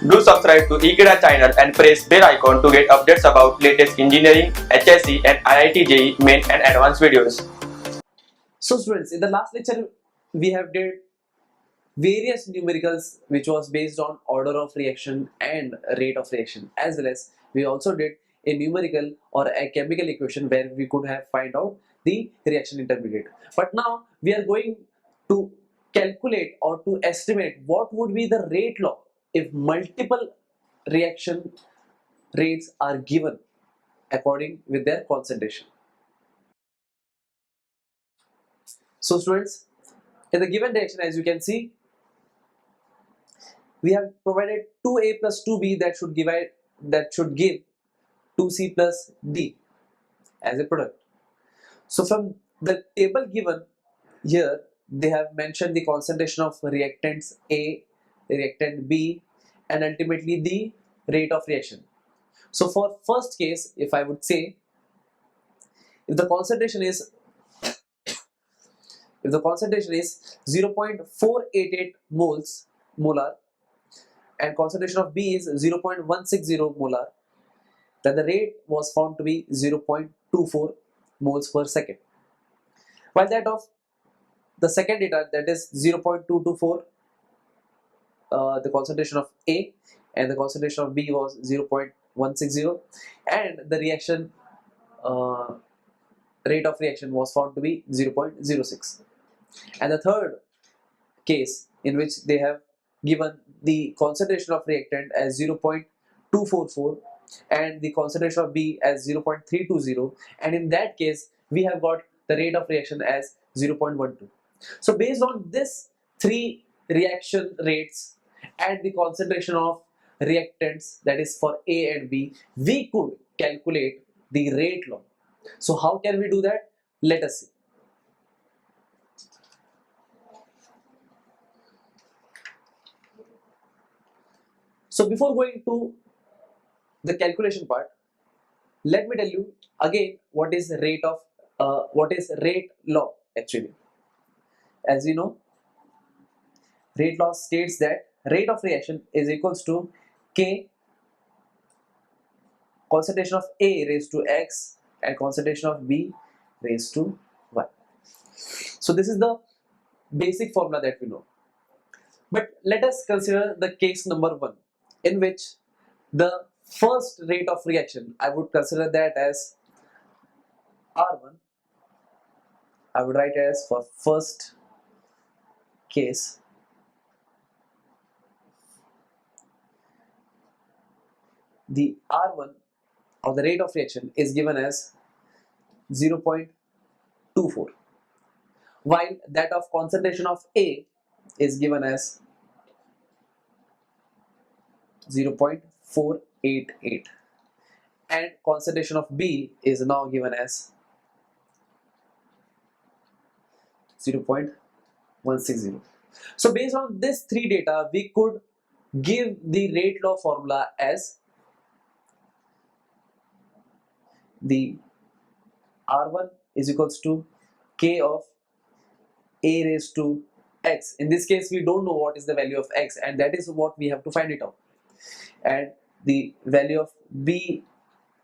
Do subscribe to Ekeeda channel and press bell icon to get updates about latest engineering, HSC and IIT JEE main and advanced videos. So students, in the last lecture we have did various numericals which was based on order of reaction and rate of reaction, as well as we also did a numerical or a chemical equation where we could have find out the reaction intermediate. But now we are going to calculate or to estimate what would be the rate law if multiple reaction rates are given according with their concentration. So students, in the given reaction, as you can see, we have provided 2a plus 2b that should give 2c plus d as a product. So from the table given here, they have mentioned the concentration of reactants A, reactant B, and ultimately the rate of reaction. So for first case, if I would say, if the concentration is 0.488 molar and concentration of B is 0.160 molar, then the rate was found to be 0.24 moles per second. While that of the second data, that is 0.224, the concentration of A and the concentration of B was 0.160, and the reaction rate of reaction was found to be 0.06. And the third case, in which they have given the concentration of reactant as 0.244 and the concentration of B as 0.320, and in that case we have got the rate of reaction as 0.12. So based on this three reaction rates and the concentration of reactants, that is for A and B, we could calculate the rate law. So how can we do that? Let us see. So before going to the calculation part, let me tell you again what is rate law actually. As we know, rate law states that rate of reaction is equals to K concentration of A raised to X and concentration of B raised to Y. So this is the basic formula that we know. But let us consider the case number 1, in which the first rate of reaction, I would consider that as R1. I would write as for first case the R1 or the rate of reaction is given as 0.24, while that of concentration of A is given as 0.488 and concentration of B is now given as 0.160. So based on this three data, we could give the rate law formula as the R1 is equals to K of A raised to X. In this case, we don't know what is the value of X, and that is what we have to find it out. And the value of B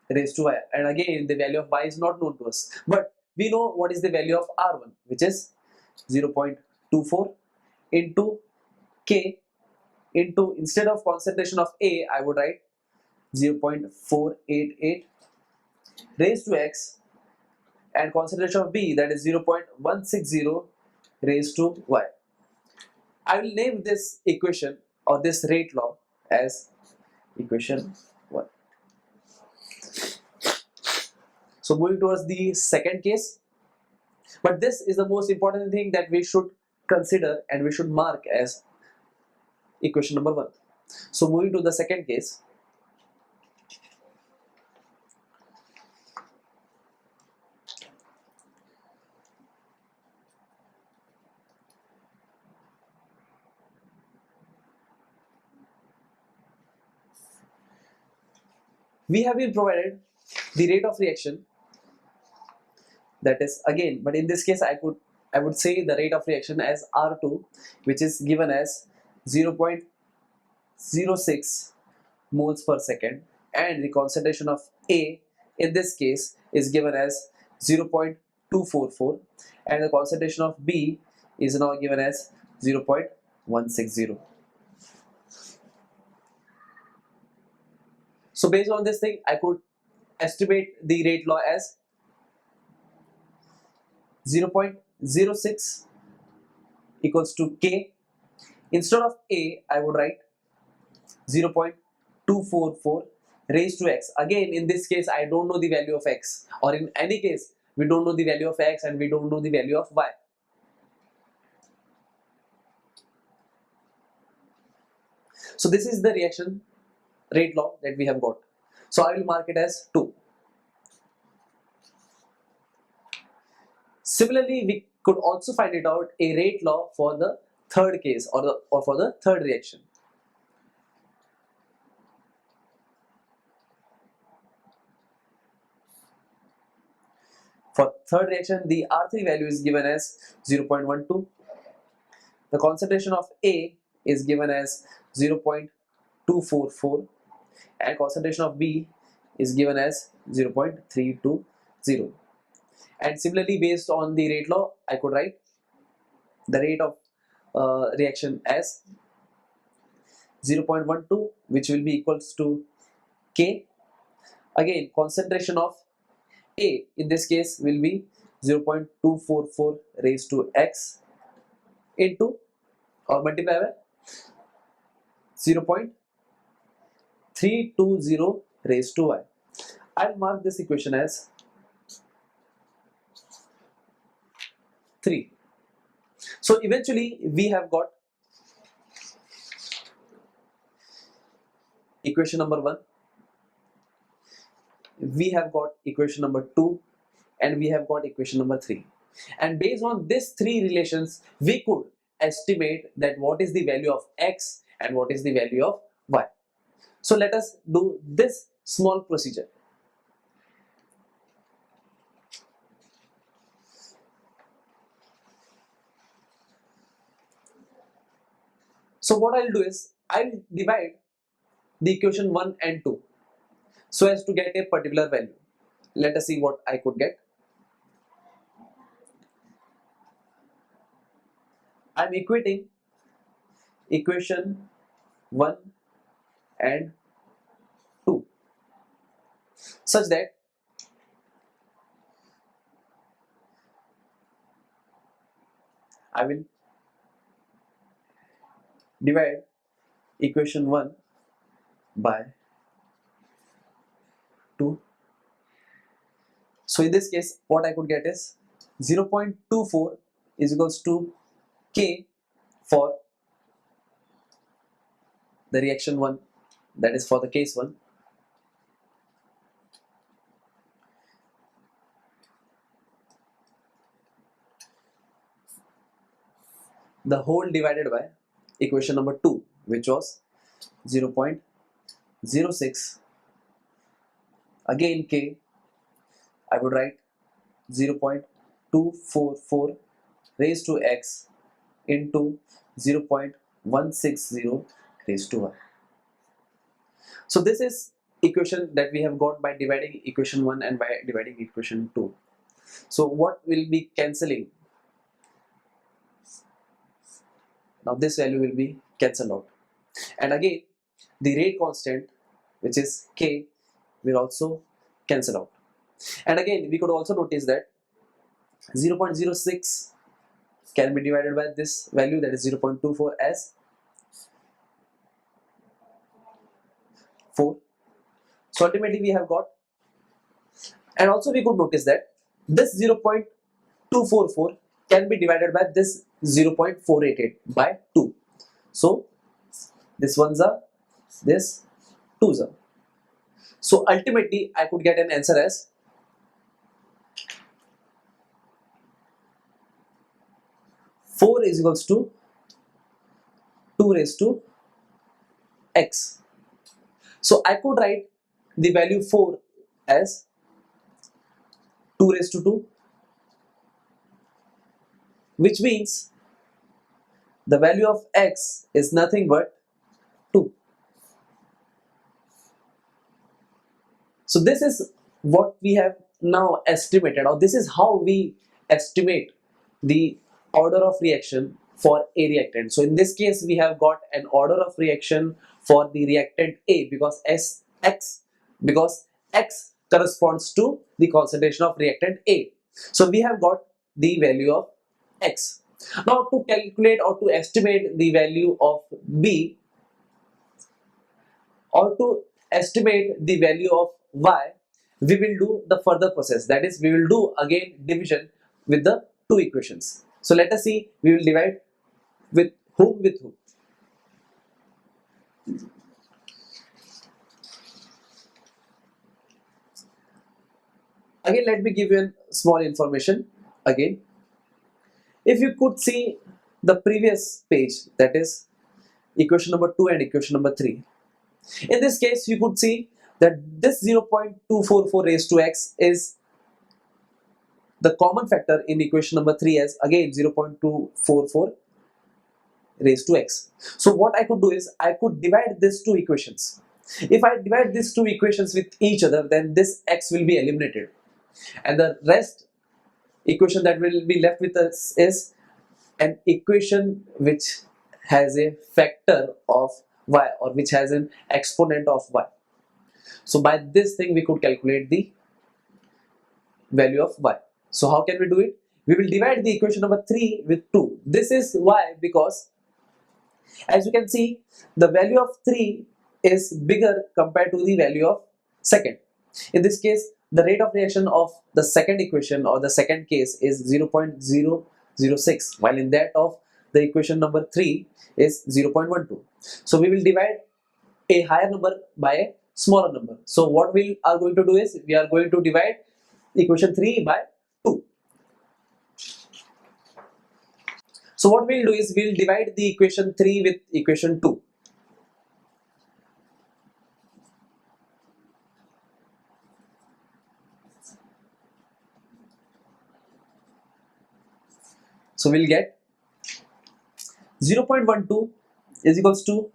raised to Y, and again the value of Y is not known to us, but we know what is the value of R1, which is 0.24 into K into, instead of concentration of A, I would write 0.488 raised to X and concentration of B, that is 0.160 raised to Y. I will name this equation or this rate law as equation 1. So moving towards the second case, but this is the most important thing that we should consider and we should mark as equation number 1. So moving to the second case, we have been provided the rate of reaction, that is again, but in this case I would say the rate of reaction as R2, which is given as 0.488 0.06 moles per second, and the concentration of A in this case is given as 0.244, and the concentration of B is now given as 0.160. So based on this thing, I could estimate the rate law as 0.06 equals to K. Instead of A, I would write 0.244 raised to X. Again, in this case, I don't know the value of X, or in any case, we don't know the value of X and we don't know the value of Y. So this is the reaction rate law that we have got. So I will mark it as 2. Similarly, we could also find it out a rate law for the third case, or for the third reaction. For third reaction, the R3 value is given as 0.12. The concentration of A is given as 0.244, and concentration of B is given as 0.320. And similarly, based on the rate law, I could write the rate of reaction as 0.12, which will be equals to K. Again, concentration of A in this case will be 0.244 raised to X into, or multiply by 0.320 raised to Y. I'll mark this equation as 3. So eventually we have got equation number 1, we have got equation number 2, and we have got equation number 3. And based on these 3 relations, we could estimate that what is the value of X and what is the value of Y. So let us do this small procedure. So what I'll do is, I'll divide the equation 1 and 2 so as to get a particular value. Let us see what I could get. I'm equating equation 1 and 2 such that I will divide equation 1 by 2. So in this case, what I could get is 0.24 is equals to K for the reaction 1, that is for the case 1. The whole divided by equation number 2, which was 0.06. Again K, I would write 0.244 raised to X into 0.160 raised to Y. So this is equation that we have got by dividing equation 1 and by dividing equation 2. So what will be cancelling? Now this value will be cancelled out, and again the rate constant, which is K, will also cancel out. And again we could also notice that 0.06 can be divided by this value, that is 0.24, as 4. So ultimately we have got, and also we could notice that this 0.244 can be divided by this 0.488 by 2. So this one's are, this 2's are. So ultimately I could get an answer as 4 is equals to 2 raised to X. So I could write the value 4 as 2 raised to 2, which means the value of X is nothing but 2. So this is what we have now estimated, or this is how we estimate the order of reaction for a reactant. So in this case, we have got an order of reaction for the reactant A because X corresponds to the concentration of reactant A. So we have got the value of X. Now to calculate or to estimate the value of B, or to estimate the value of Y, we will do the further process. That is, we will do again division with the two equations. So let us see, we will divide with whom with whom. Again, let me give you a small information again. If you could see the previous page, that is equation number 2 and equation number 3. In this case, you could see that this 0.244 raised to x is the common factor in equation number 3 as again 0.244 raised to x. So what I could do is I could divide these two equations. If I divide these two equations with each other, then this x will be eliminated, and the rest equation that will be left with us is an equation which has a factor of y, or which has an exponent of y. So by this thing we could calculate the value of y. So how can we do it? We will divide the equation number 3 with 2. This is why, because as you can see, the value of 3 is bigger compared to the value of second. In this case, the rate of reaction of the second equation or the second case is 0.006, while in that of the equation number 3 is 0.12. So we will divide a higher number by a smaller number. So what we are going to do is we are going to divide equation 3 by 2. So what we'll do is we'll divide the equation 3 with equation 2. So we'll get 0.12 is equals to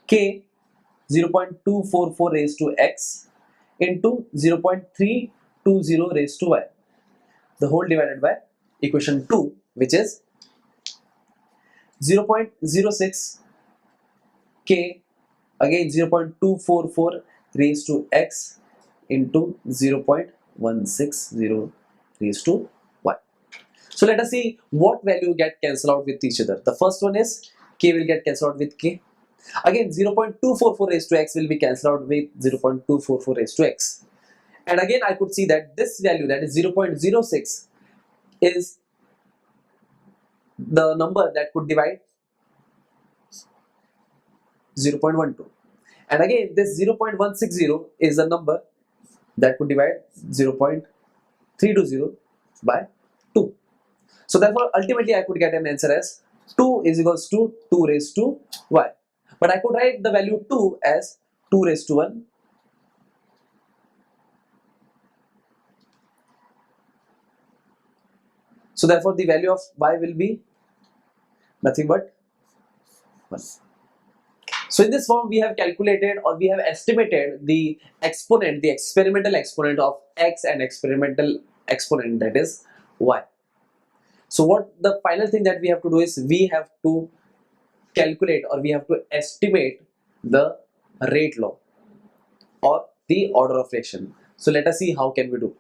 K 0.244 raised to x into 0.320 raised to y, the whole divided by equation 2, which is 0.06 K again 0.244 raised to x into 0.160 raised to y. So let us see what value get cancelled out with each other. The first one is K will get cancelled out with K. Again 0.244 raised to x will be cancelled out with 0.244 raised to x. And again I could see that this value, that is 0.06, is the number that could divide 0.12. And again this 0.160 is the number that could divide 0.320 by 2. So therefore ultimately I could get an answer as 2 is equals to 2 raised to y. But I could write the value 2 as 2 raised to 1 . So therefore the value of y will be nothing but 1. So in this form we have calculated, or we have estimated the exponent, the experimental exponent of x and experimental exponent, that is y. So what the final thing that we have to do is we have to calculate, or we have to estimate the rate law or the order of reaction. So let us see how can we do.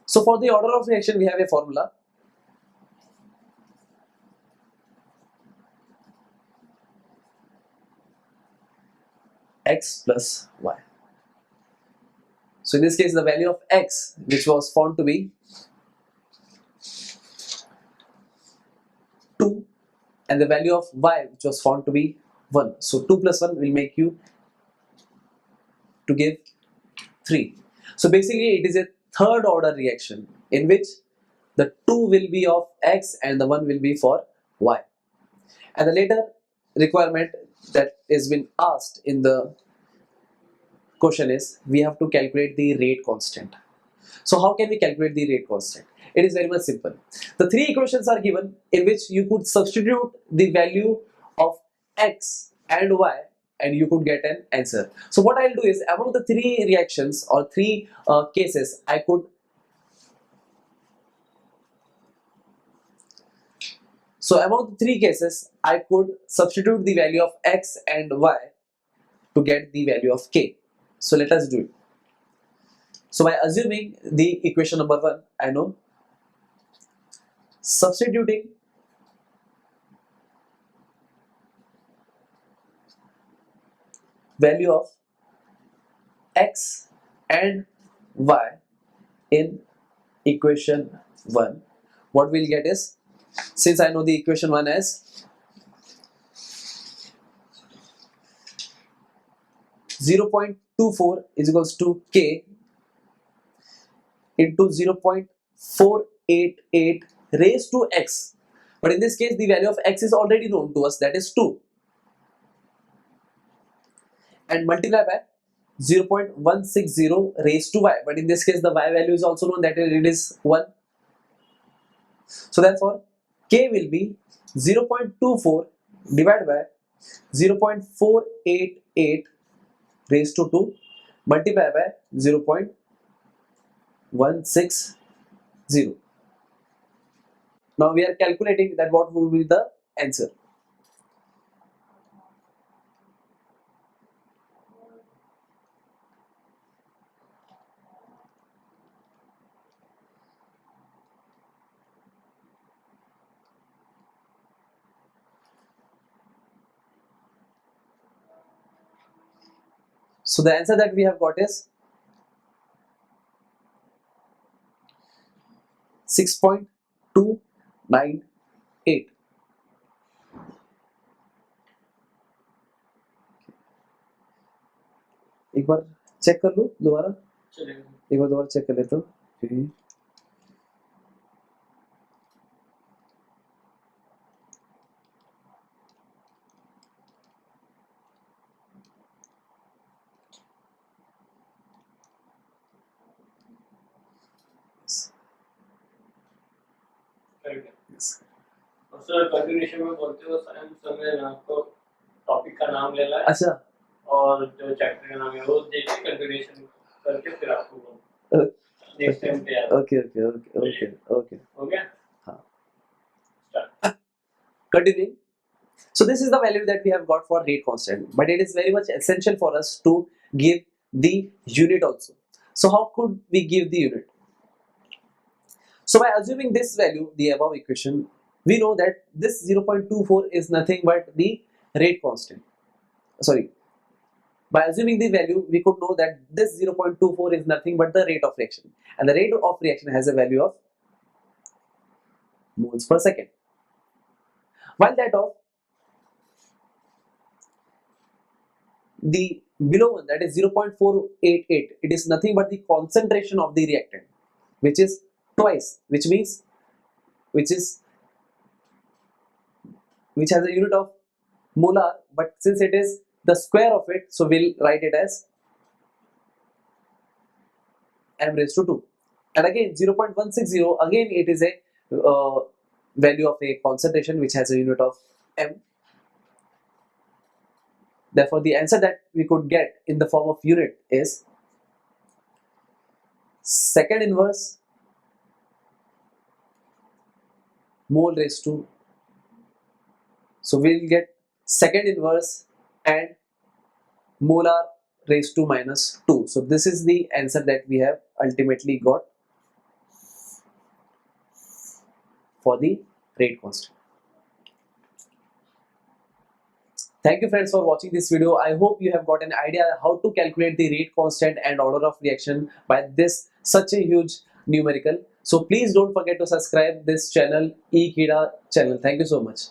So for the order of reaction we have a formula. X plus y. So in this case the value of x, which was found to be 2, and the value of y, which was found to be 1. So 2 plus 1 will make you to give 3. So basically it is a third order reaction in which the 2 will be of x and the 1 will be for y. And the later requirement that has been asked in the question is we have to calculate the rate constant. So how can we calculate the rate constant? It is very much simple. The three equations are given in which you could substitute the value of x and y and you could get an answer. So what I'll do is, among the three reactions or three cases, among the three cases, I could substitute the value of x and y to get the value of k. So let us do it. So by assuming the equation number 1, I know substituting value of x and y in equation 1, what we'll get is, since I know the equation 1 as 0.24 is equals to k into 0.488 raised to x, but in this case the value of x is already known to us, that is 2, and multiply by 0.160 raised to y, but in this case the y value is also known, that it is 1. So therefore k will be 0.24 divided by 0.488 raised to 2 multiplied by 0.160. Now we are calculating that what will be the answer. So the answer that we have got is 6.298. एक बार check कर लो दोबारा, एक बार दोबारा check कर लेता हूँ. Sir continuation में बोलते हो समय आपको टॉपिक का नाम लेना है, अच्छा, और जो चैप्टर का नाम है वो देख के कंटिन्यूएशन करके फिर आपको नेक्स्ट टाइम पे याद. ओके हो गया. हाँ. Start. Continuing. So this is the value that we have got for rate constant, but it is very much essential for us to give the unit also. So how could we give the unit? So by assuming this value, the above equation, we know that this 0.24 is nothing but the rate constant. Sorry. By assuming the value, we could know that this 0.24 is nothing but the rate of reaction, and the rate of reaction has a value of moles per second, while that of the below one, that is 0.488, it is nothing but the concentration of the reactant, which is twice, which has a unit of molar, but since it is the square of it, so we'll write it as m raised to 2. And again 0.160, again it is a value of a concentration which has a unit of m. Therefore the answer that we could get in the form of unit is second inverse mole raised to, so we'll get second inverse and molar raised to minus 2. So this is the answer that we have ultimately got for the rate constant. Thank you friends for watching this video. I hope you have got an idea how to calculate the rate constant and order of reaction by this such a huge numerical. So please don't forget to subscribe this channel, Ekeeda channel. Thank you so much.